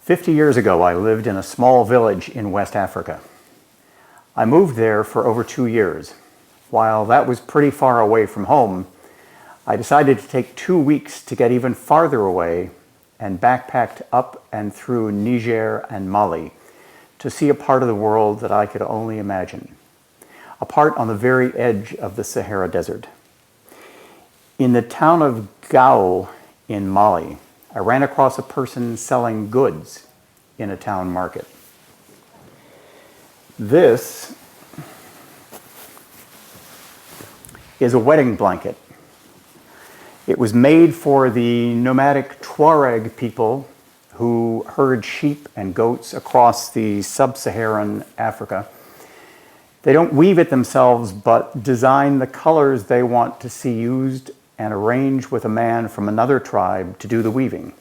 50 years ago, I lived in a small village in West Africa. I moved there for over 2 years. While that was pretty far away from home, I decided to take 2 weeks to get even farther away and backpacked up and through Niger and Mali to see a part of the world that I could only imagine, a part on the very edge of the Sahara Desert. In the town of Gao in Mali, I ran across a person selling goods in a town market. This is a wedding blanket. It was made for the nomadic Tuareg people who herd sheep and goats across the sub-Saharan Africa. They don't weave it themselves, but design the colors they want to see used and arrange with a man from another tribe to do the weaving.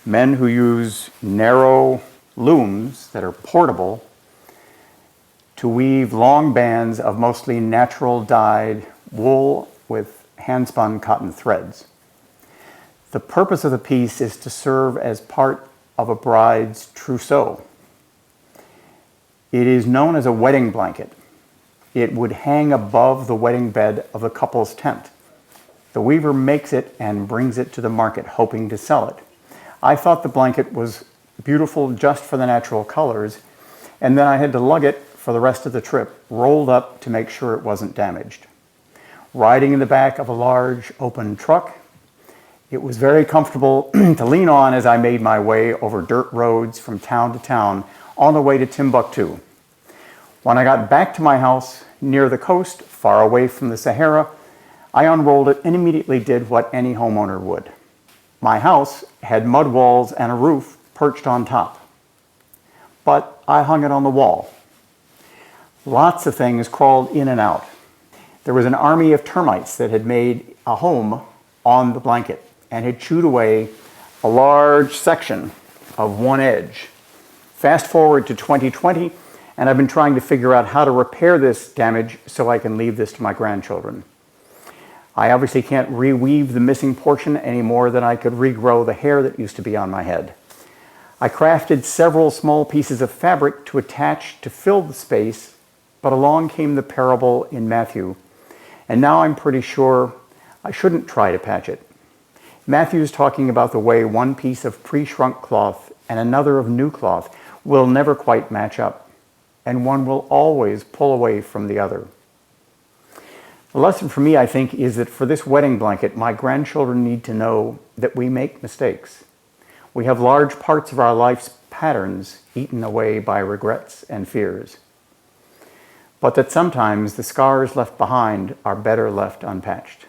Men who use narrow looms that are portable to weave long bands of mostly natural dyed wool with hand-spun cotton threads. The purpose of the piece is to serve as part of a bride's trousseau. It is known as a wedding blanket. It would hang above the wedding bed of the couple's tent. The weaver makes it and brings it to the market, hoping to sell it. I thought the blanket was beautiful just for the natural colors, and then I had to lug it for the rest of the trip, rolled up to make sure it wasn't damaged. Riding in the back of a large open truck, it was very comfortable to lean on as I made my way over dirt roads from town to town on the way to Timbuktu. When I got back to my house near the coast, far away from the Sahara, I unrolled it and immediately did what any homeowner would. My house had mud walls and a roof perched on top, but I hung it on the wall. Lots of things crawled in and out. There was an army of termites that had made a home on the blanket and had chewed away a large section of one edge. Fast forward to 2020, and I've been trying to figure out how to repair this damage so I can leave this to my grandchildren. I obviously can't reweave the missing portion any more than I could regrow the hair that used to be on my head. I crafted several small pieces of fabric to attach to fill the space, but along came the parable in Matthew, and now I'm pretty sure I shouldn't try to patch it. Matthew's talking about the way one piece of pre-shrunk cloth and another of new cloth will never quite match up, and one will always pull away from the other. The lesson for me, I think, is that for this wedding blanket, my grandchildren need to know that we make mistakes. We have large parts of our life's patterns eaten away by regrets and fears, but that sometimes the scars left behind are better left unpatched.